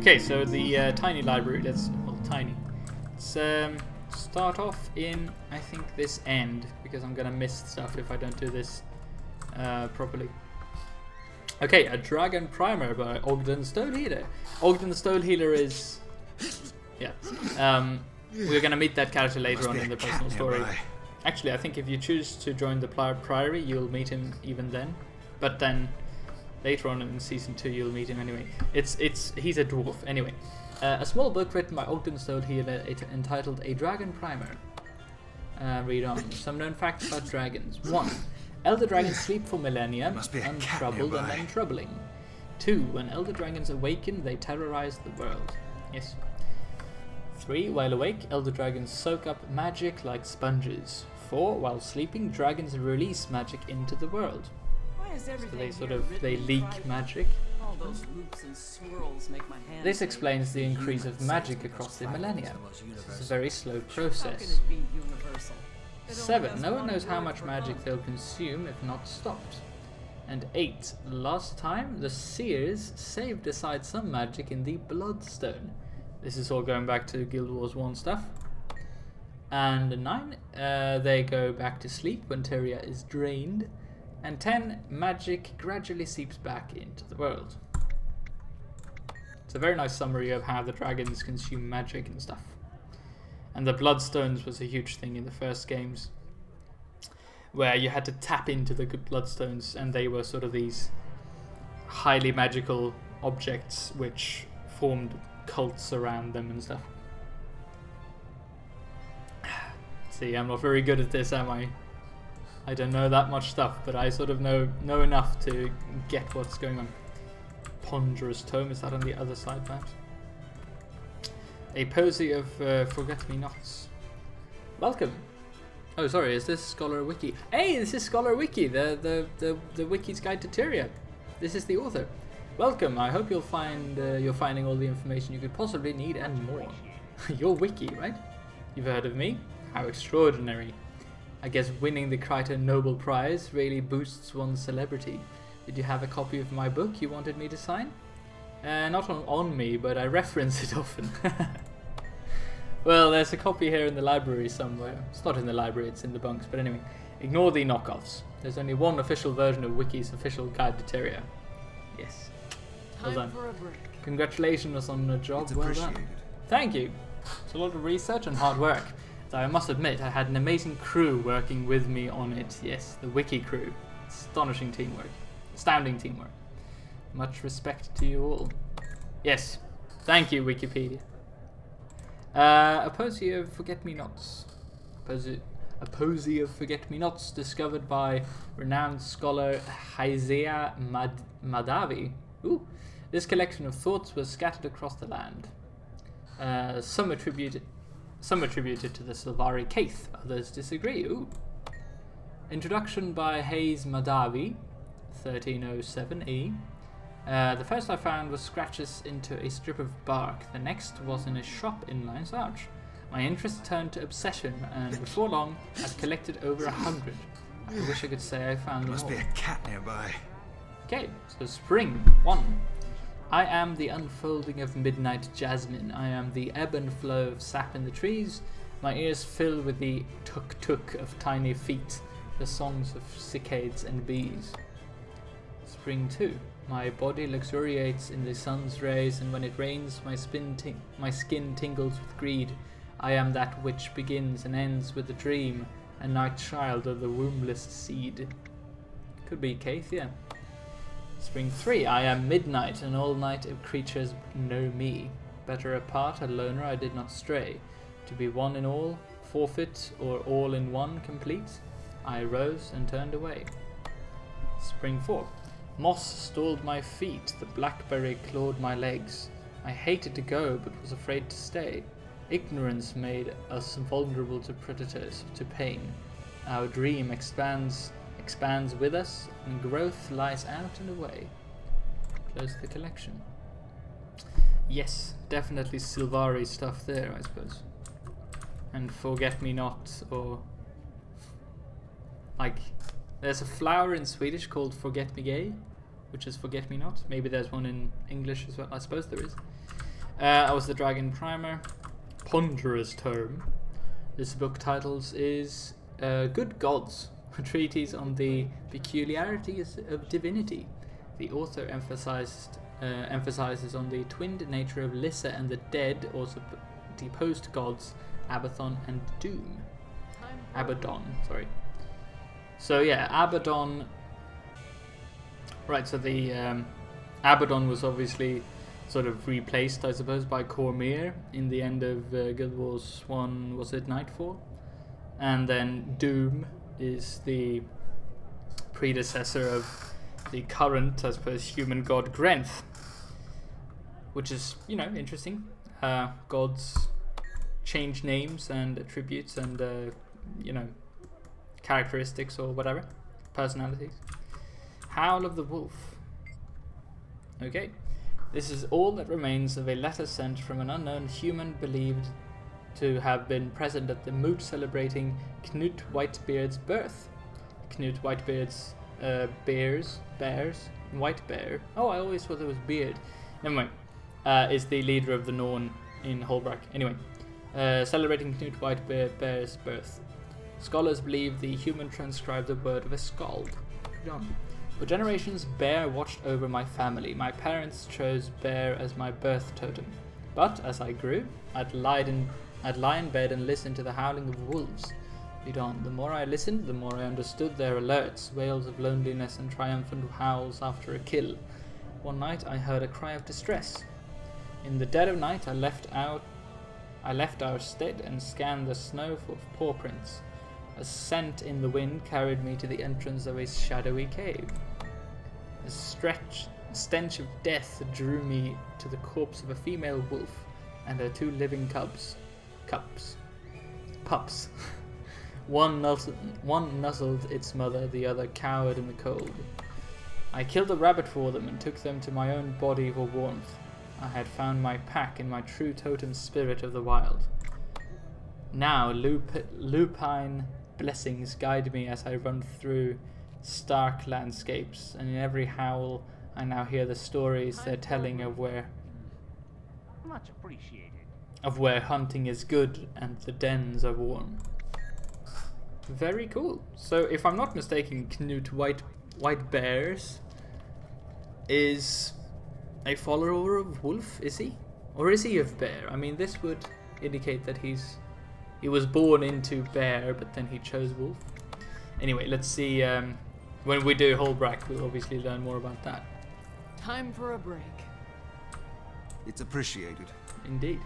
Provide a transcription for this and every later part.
Okay, so the tiny library, well, tiny. Let's start off in, I think, this end, because I'm gonna miss stuff if I don't do this properly. Okay, a Dragon Primer by Ogden Stonehealer. Ogden Stonehealer is... yeah. We're gonna meet that character later on in the personal story. Actually, I think if you choose to join the Priory, you'll meet him even then. But then, later on in Season 2, you'll meet him anyway. He's a dwarf. Anyway, a small book written by Ogden Stonehealer entitled A Dragon Primer. Read on. Some known facts about dragons. 1. Elder dragons sleep for millennia, untroubled and untroubling. 2. When elder dragons awaken, they terrorize the world. Yes. 3. While awake, elder dragons soak up magic like sponges. 4. While sleeping, dragons release magic into the world. So they leak magic. All those loops and swirls make my hands This explains the increase of magic across the millennia. It's a very slow How process. can it be universal? 7. No one knows how much magic they'll consume if not stopped. And 8. Last time, the seers saved aside some magic in the Bloodstone. This is all going back to Guild Wars 1 stuff. And 9. They go back to sleep when Tyria is drained. And 10. Magic gradually seeps back into the world. It's a very nice summary of how the dragons consume magic and stuff. And the Bloodstones was a huge thing in the first games, where you had to tap into the Bloodstones, and they were sort of these highly magical objects which formed cults around them and stuff. See, I'm not very good at this, am I? I don't know that much stuff, but I sort of know enough to get what's going on. Ponderous Tome, is that on the other side perhaps? A posy of forget-me-nots. Welcome. Oh, sorry, is this Scholar Wiki? Hey, this is Scholar Wiki, the Wiki's Guide to Tyria. This is the author. Welcome. I hope you're finding all the information you could possibly need and more. You're Wiki, right? You've heard of me? How extraordinary. I guess winning the Crichton Nobel Prize really boosts one's celebrity. Did you have a copy of my book you wanted me to sign? Not on me, but I reference it often. Well, there's a copy here in the library somewhere. It's not in the library, it's in the bunks, but anyway. Ignore the knockoffs. There's only one official version of Wiki's official guide to Tyria. Yes. Well done. Congratulations on the job, well done. Thank you. It's a lot of research and hard work. Though I must admit, I had an amazing crew working with me on it. Yes, the Wiki crew. Astonishing teamwork. Astounding teamwork. Much respect to you all. Yes, thank you, Wikipedia. A posy of forget-me-nots. A posy of forget-me-nots discovered by renowned scholar Haizea Madavi. Ooh. This collection of thoughts was scattered across the land. Some attributed to the Silvari Kaith, others disagree. Ooh. Introduction by Hayes Madavi, 1307 AE. The first I found was scratches into a strip of bark. The next was in a shop in Lion's Arch. My interest turned to obsession, and before long, I'd collected over 100. I wish I could say I found them all. Must be a cat nearby. Okay, so Spring 1. I am the unfolding of midnight jasmine. I am the ebb and flow of sap in the trees. My ears fill with the tuk-tuk of tiny feet, the songs of cicadas and bees. Spring 2. My body luxuriates in the sun's rays, and when it rains, my skin tingles with greed. I am that which begins and ends with a dream, a night child of the wombless seed. Could be Kaith, yeah. Spring 3. I am midnight, and all night creatures know me. Better apart, a loner, I did not stray. To be one in all, forfeit, or all in one complete, I rose and turned away. Spring 4. Moss stalled my feet, the blackberry clawed my legs. I hated to go, but was afraid to stay. Ignorance made us vulnerable to predators, to pain. Our dream expands with us, and growth lies out and away. Close the collection. Yes, definitely Silvari stuff there, I suppose. And forget-me-not, or... like... There's a flower in Swedish called forget-me-gay, which is forget-me-not. Maybe there's one in English as well. I suppose there is. I was the Dragon Primer. Ponderous Tome. This book titles is Good Gods, a treatise on the peculiarities of divinity. The author emphasizes on the twinned nature of Lyssa and the dead, also deposed gods, Abaddon and Doom. Abaddon, sorry. So yeah, Abaddon. Right, so the Abaddon was obviously sort of replaced, I suppose, by Cormyr in the end of Guild Wars 1, was it Nightfall? And then Doom is the predecessor of the current, I suppose, human god Grenth. Which is, you know, interesting. Gods change names and attributes and, you know, characteristics or whatever. Personalities. Howl of the Wolf. Okay. This is all that remains of a letter sent from an unknown human believed to have been present at the moot celebrating Knut Whitebeard's birth. Knut Whitebeard's bears, White Bear. Oh, I always thought it was beard. Never mind. Is the leader of the Norn in Holbrack. Anyway, celebrating Knut Whitebeard's birth. Scholars believe the human transcribed the word of a skald. John. For generations, Bear watched over my family. My parents chose Bear as my birth totem. But as I grew, I'd lie in bed and listen to the howling of wolves. The more I listened, the more I understood their alerts, wails of loneliness and triumphant howls after a kill. One night I heard a cry of distress. In the dead of night I left our stead and scanned the snow for paw prints. A scent in the wind carried me to the entrance of a shadowy cave. A stench of death drew me to the corpse of a female wolf and her 2 living pups. One nuzzled its mother, the other cowered in the cold. I killed a rabbit for them and took them to my own body for warmth. I had found my pack in my true totem spirit of the wild. Now lupine blessings guide me as I run through stark landscapes, and in every howl I now hear the stories they're telling of where much appreciated. Of where hunting is good and the dens are warm. Very cool. So if I'm not mistaken, Knut Whitebears is a follower of Wolf, is he? Or is he of Bear? I mean, this would indicate that he was born into Bear, but then he chose Wolf. Anyway, let's see. When we do Holbrack, we'll obviously learn more about that. Time for a break. It's appreciated. Indeed.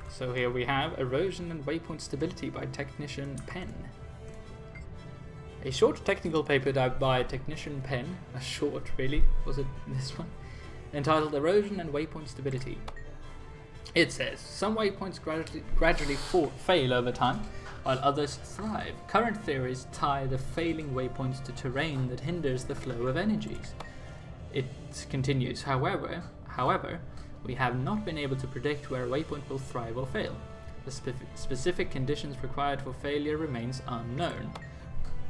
So here we have Erosion and Waypoint Stability by Technician Pen. A short technical paper by Technician Pen, a short really, was it this one? Entitled Erosion and Waypoint Stability. It says, some waypoints gradually fail over time, while others thrive. Current theories tie the failing waypoints to terrain that hinders the flow of energies. It continues, however, we have not been able to predict where a waypoint will thrive or fail. The specific conditions required for failure remains unknown.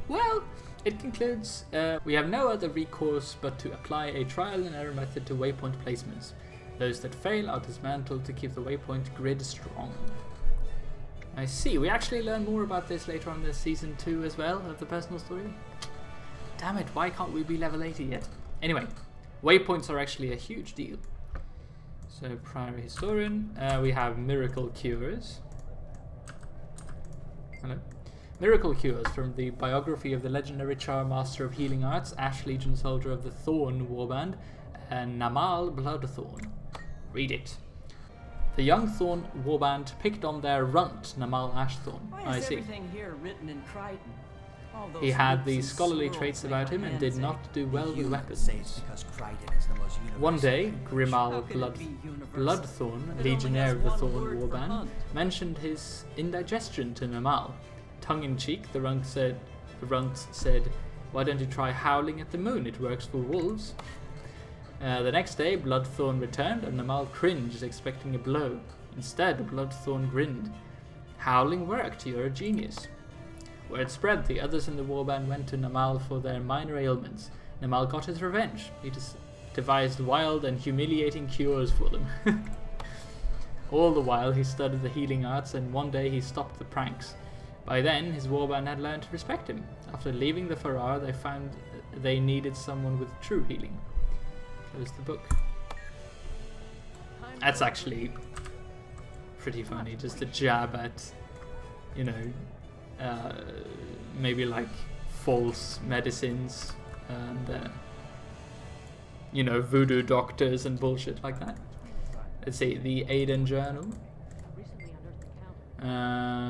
Well, it concludes, we have no other recourse but to apply a trial and error method to waypoint placements. Those that fail are dismantled to keep the waypoint grid strong. I see, we actually learn more about this later on in Season 2 as well, of the personal story. Damn it, why can't we be level 80 yet? Anyway, waypoints are actually a huge deal. So, Priory Historian, we have Miracle Cures. Hello. Miracle Cures from the biography of the legendary Charr Master of Healing Arts, Ash Legion Soldier of the Thorn Warband, and Namal Bloodthorn. Read it. The young Thorn Warband picked on their runt, Namal Ashthorn. Why is everything here written in Crichton? All those He had loops these and scholarly swirls traits make about my him and hands did ache. not do well with You weapons. say it's because Crichton is the most One day, universal. Grimal How can it be universal? Bloodthorn, It only legionnaire has of the one Thorn word for Warband, hunt. mentioned his indigestion to Namal. Tongue-in-cheek, the runt said, "Why don't you try howling at the moon? It works for wolves." The next day, Bloodthorn returned, and Namal cringed, expecting a blow. Instead, Bloodthorn grinned. "Howling worked, you're a genius." Word spread, the others in the warband went to Namal for their minor ailments. Namal got his revenge. He devised wild and humiliating cures for them. All the while he studied the healing arts, and one day he stopped the pranks. By then, his warband had learned to respect him. After leaving the Farrar, they found they needed someone with true healing. Close the book. That's actually pretty funny, just a jab at, you know, maybe like false medicines and, you know, voodoo doctors and bullshit like that. Let's see, the Aiden Journal.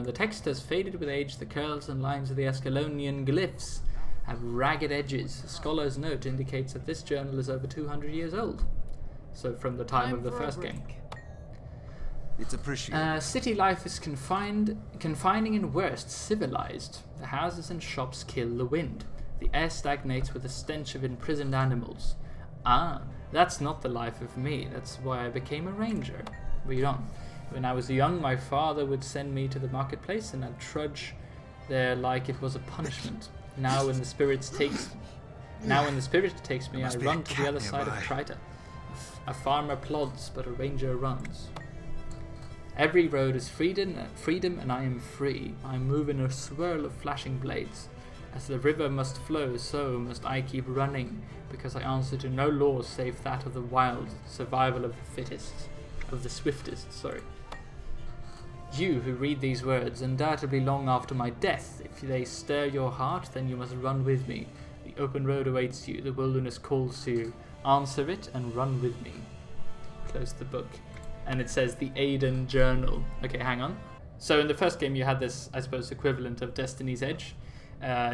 The text has faded with age. The curls and lines of the Ascalonian glyphs have ragged edges. A scholar's note indicates that this journal is over 200 years old. So from the time of the first game. It's appreciated. City life is confining and worst, civilized. The houses and shops kill the wind. The air stagnates with the stench of imprisoned animals. Ah, that's not the life of me. That's why I became a ranger. Read on. When I was young, my father would send me to the marketplace, and I'd trudge there like it was a punishment. Now when the spirit takes me, I run to the other side of Trita. A farmer plods, but a ranger runs. Every road is freedom, and I am free. I move in a swirl of flashing blades. As the river must flow, so must I keep running, because I answer to no law save that of the wild, survival of the fittest, of the swiftest, sorry. You who read these words undoubtedly long after my death. If they stir your heart, then you must run with me. The open road awaits you, the wilderness calls to you. Answer it and run with me. Close the book. And it says the Aiden Journal. Okay, hang on. So in the first game you had this, I suppose, equivalent of Destiny's Edge.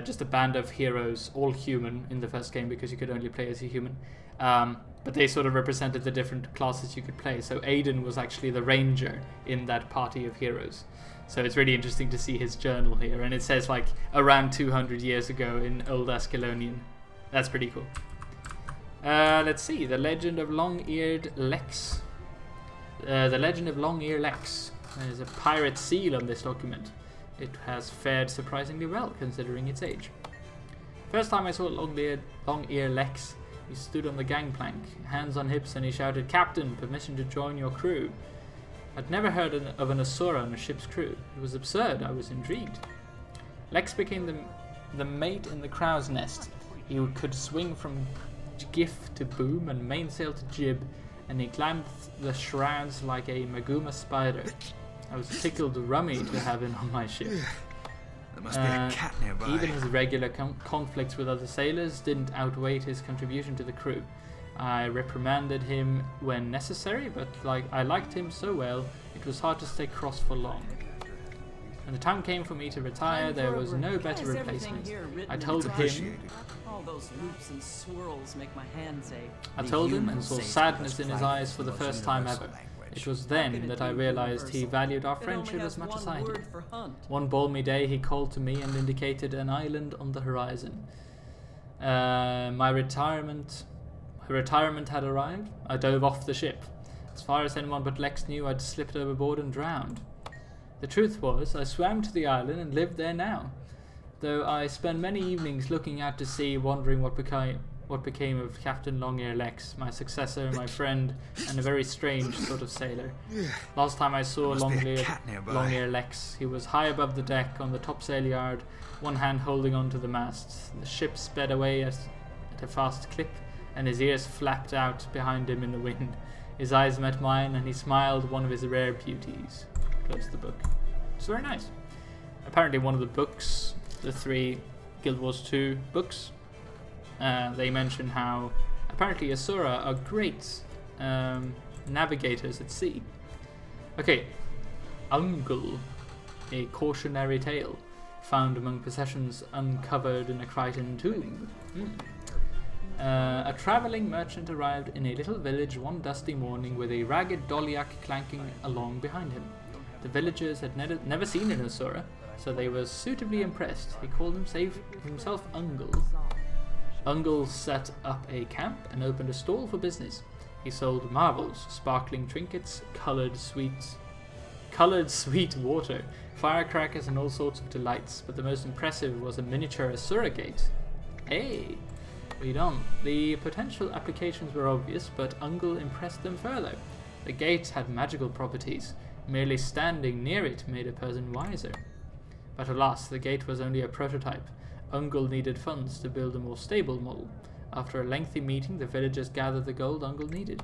Just a band of heroes, all human in the first game because you could only play as a human. But they sort of represented the different classes you could play. So Aiden was actually the ranger in that party of heroes. So it's really interesting to see his journal here. And it says like around 200 years ago in Old Ascalonian. That's pretty cool. Let's see. The Legend of Long-Eared Lex. The Legend of Long-Eared Lex. There's a pirate seal on this document. It has fared surprisingly well considering its age. First time I saw Long-Eared Lex, he stood on the gangplank, hands on hips, and he shouted, "Captain, permission to join your crew." I'd never heard of an Asura on a ship's crew. It was absurd. I was intrigued. Lex became the mate in the crow's nest. He could swing from giff to boom and mainsail to jib, and he climbed the shrouds like a Maguma spider. I was tickled rummy to have him on my ship. There must be a cat nearby. Even his regular conflicts with other sailors didn't outweigh his contribution to the crew. I reprimanded him when necessary, but I liked him so well, it was hard to stay cross for long. When the time came for me to retire, there was no better replacement. I told him... All those loops and swirls make my hands ache. I told him and saw sadness in his eyes for the first time ever. It was then that I realized he valued our friendship as much as I did. One balmy day he called to me and indicated an island on the horizon. My retirement had arrived. I dove off the ship. As far as anyone but Lex knew, I'd slipped overboard and drowned. The truth was, I swam to the island and lived there now. Though I spent many evenings looking out to sea, wondering what became of Captain Long-Eared Lex, my successor, my friend, and a very strange sort of sailor. Last time I saw Long-Eared Lex, he was high above the deck on the topsail yard, one hand holding onto the mast. The ship sped away at a fast clip, and his ears flapped out behind him in the wind. His eyes met mine, and he smiled, one of his rare beauties. Close the book. It's very nice. Apparently one of the books, the 3 Guild Wars 2 books, they mention how apparently Asura are great navigators at sea. Okay, Ungle, a cautionary tale found among possessions uncovered in a Crichton tomb. A travelling merchant arrived in a little village one dusty morning with a ragged Doliak clanking along behind him. The villagers had never seen an Asura, so they were suitably impressed. He called himself Ungle. Ungle set up a camp and opened a stall for business. He sold marvels, sparkling trinkets, coloured sweet water, firecrackers, and all sorts of delights, but the most impressive was a miniature Asura gate. Hey! Read on. The potential applications were obvious, but Ungle impressed them further. The gate had magical properties. Merely standing near it made a person wiser. But alas, the gate was only a prototype. Ungle needed funds to build a more stable model. After a lengthy meeting, the villagers gathered the gold Ungle needed.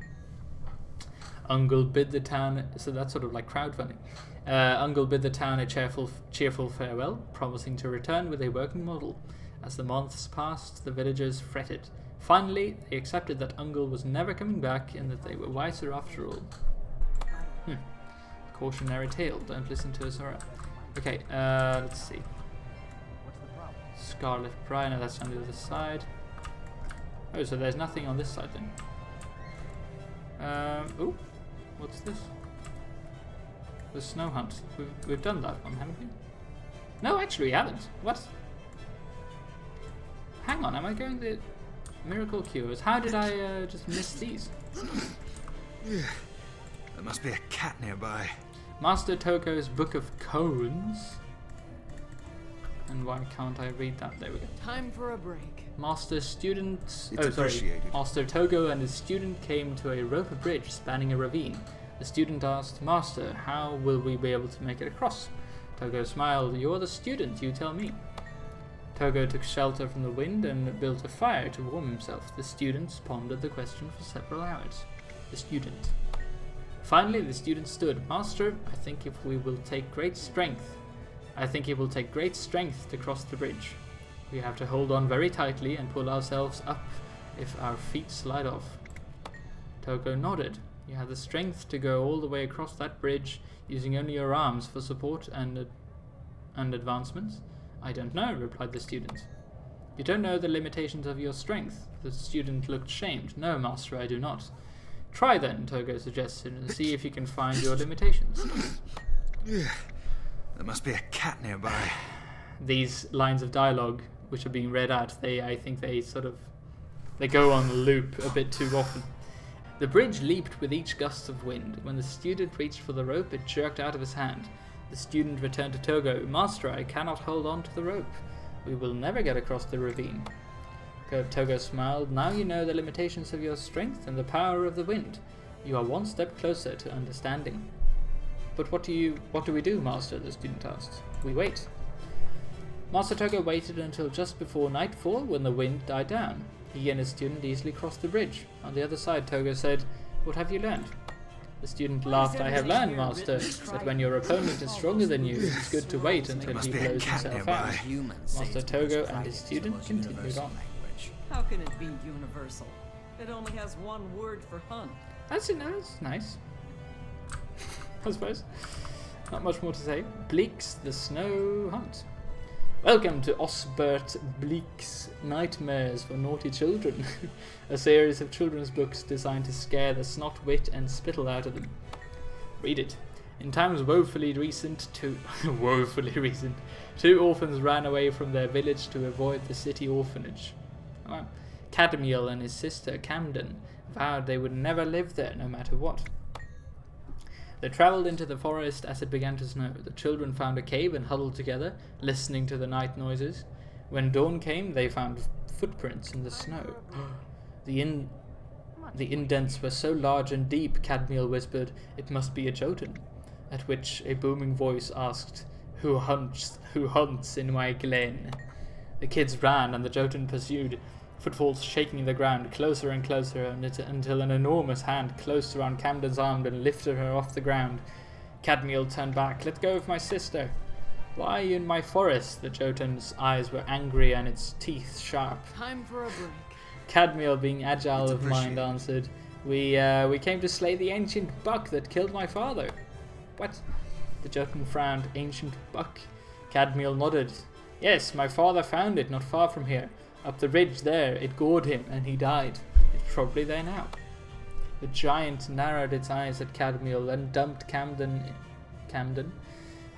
Ungle bid the town, so that's sort of like crowdfunding. Ungle bid the town a cheerful farewell, promising to return with a working model. As the months passed, the villagers fretted. Finally, they accepted that Ungle was never coming back and that they were wiser after all. Cautionary tale, don't listen to Azora. Okay, let's see. Scarlet Briar, no, that's on the other side. Oh, so there's nothing on this side then. Oh, what's this? The snow hunt. We've done that one, haven't we? No, actually we haven't. What? Hang on, am I going the miracle cures? How did I just miss these? There must be a cat nearby. Master Togo's Book of Cones. And why can't I read that? There we go. Time for a break. Master appreciated. Master Togo and his student came to a rope bridge spanning a ravine. The student asked, Master, how will we be able to make it across? Togo smiled, you're the student, you tell me. Togo took shelter from the wind and built a fire to warm himself. The students pondered the question for several hours. The student. Finally, the student stood. Master, I think it will take great strength to cross the bridge. We have to hold on very tightly and pull ourselves up if our feet slide off. Togo nodded. You have the strength to go all the way across that bridge using only your arms for support and advancements? I don't know, replied the student. You don't know the limitations of your strength? The student looked shamed. No, Master, I do not. Try then, Togo suggested, and see if you can find your limitations. There must be a cat nearby. These lines of dialogue, which are being read out, I think they go on loop a bit too often. The bridge leaped with each gust of wind. When the student reached for the rope, it jerked out of his hand. The student returned to Togo. Master, I cannot hold on to the rope. We will never get across the ravine. Togo smiled. Now you know the limitations of your strength and the power of the wind. You are one step closer to understanding. But what do we do, Master? The student asked. We wait. Master Togo waited until just before nightfall when the wind died down. He and his student easily crossed the bridge. On the other side, Togo said, What have you learned? The student laughed. I have learned, Master, that when your opponent is stronger than you, it's good to wait until he blows himself out. Master Togo and his student continued on. How can it be universal? It only has one word for hunt. That's nice. I suppose. Not much more to say. Bleak's The Snow Hunt. Welcome to Osbert Bleak's Nightmares for Naughty Children, a series of children's books designed to scare the snot, wit, and spittle out of them. Read it. In times woefully recent, two orphans ran away from their village to avoid the city orphanage. Wow. Cadmiel and his sister Camden vowed they would never live there, no matter what. They travelled into the forest as it began to snow. The children found a cave and huddled together, listening to the night noises. When dawn came, they found footprints in the snow. The indents were so large and deep, Cadmiel whispered, it must be a Jotun. At which a booming voice asked, Who hunts in my glen? The kids ran, and the Jotun pursued, footfalls shaking the ground closer and closer until an enormous hand closed around Camden's arm and lifted her off the ground. Cadmiel turned back. Let go of my sister. Why are you in my forest? The Jotun's eyes were angry and its teeth sharp. Time for a break. Cadmiel, being agile of mind, answered, We came to slay the ancient buck that killed my father. What? The Jotun frowned. Ancient buck? Cadmiel nodded. Yes, my father found it not far from here. Up the ridge there, it gored him, and he died. It's probably there now. The giant narrowed its eyes at Cadmiel and dumped Camden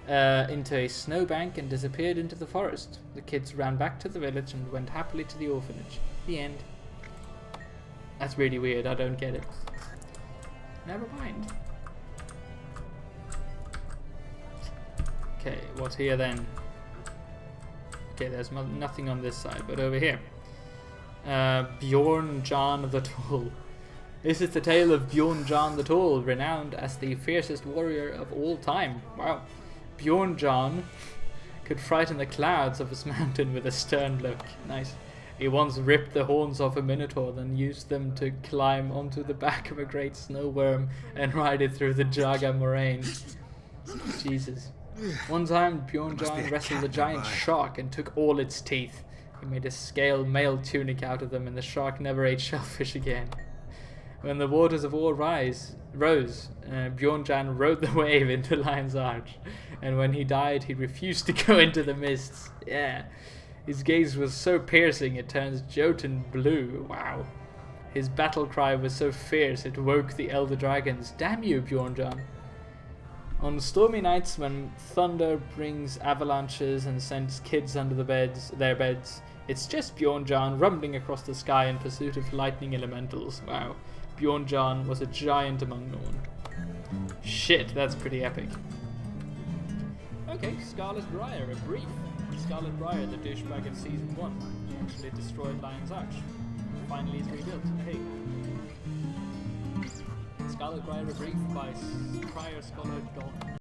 into a snowbank and disappeared into the forest. The kids ran back to the village and went happily to the orphanage. The end. That's really weird, I don't get it. Never mind. Okay, what's here then? Okay, there's nothing on this side, but over here. Bjorn Jan the Tall. This is the tale of Bjorn the Tall, renowned as the fiercest warrior of all time. Wow. Bjorn could frighten the clouds of his mountain with a stern look. Nice. He once ripped the horns off a minotaur, then used them to climb onto the back of a great snow worm and ride it through the Jaga moraine. Jesus. One time, Bjorn wrestled a giant shark and took all its teeth. He made a scale mail tunic out of them, and the shark never ate shellfish again. When the waters of war rose, Bjorn rode the wave into Lion's Arch, and when he died, he refused to go into the mists. Yeah. His gaze was so piercing it turns Jotun blue. Wow. His battle cry was so fierce it woke the elder dragons. Damn you, Bjorn. On stormy nights when thunder brings avalanches and sends kids under their beds, it's just Bjorn rumbling across the sky in pursuit of lightning elementals. Wow. Bjorn was a giant among Norn. Shit, that's pretty epic. Okay, Scarlet Briar, a brief. Scarlet Briar, the douchebag in Season 1, actually destroyed Lion's Arch. Finally it's rebuilt. Hey. Scarlet Briar, a brief by Prior Scholar Don.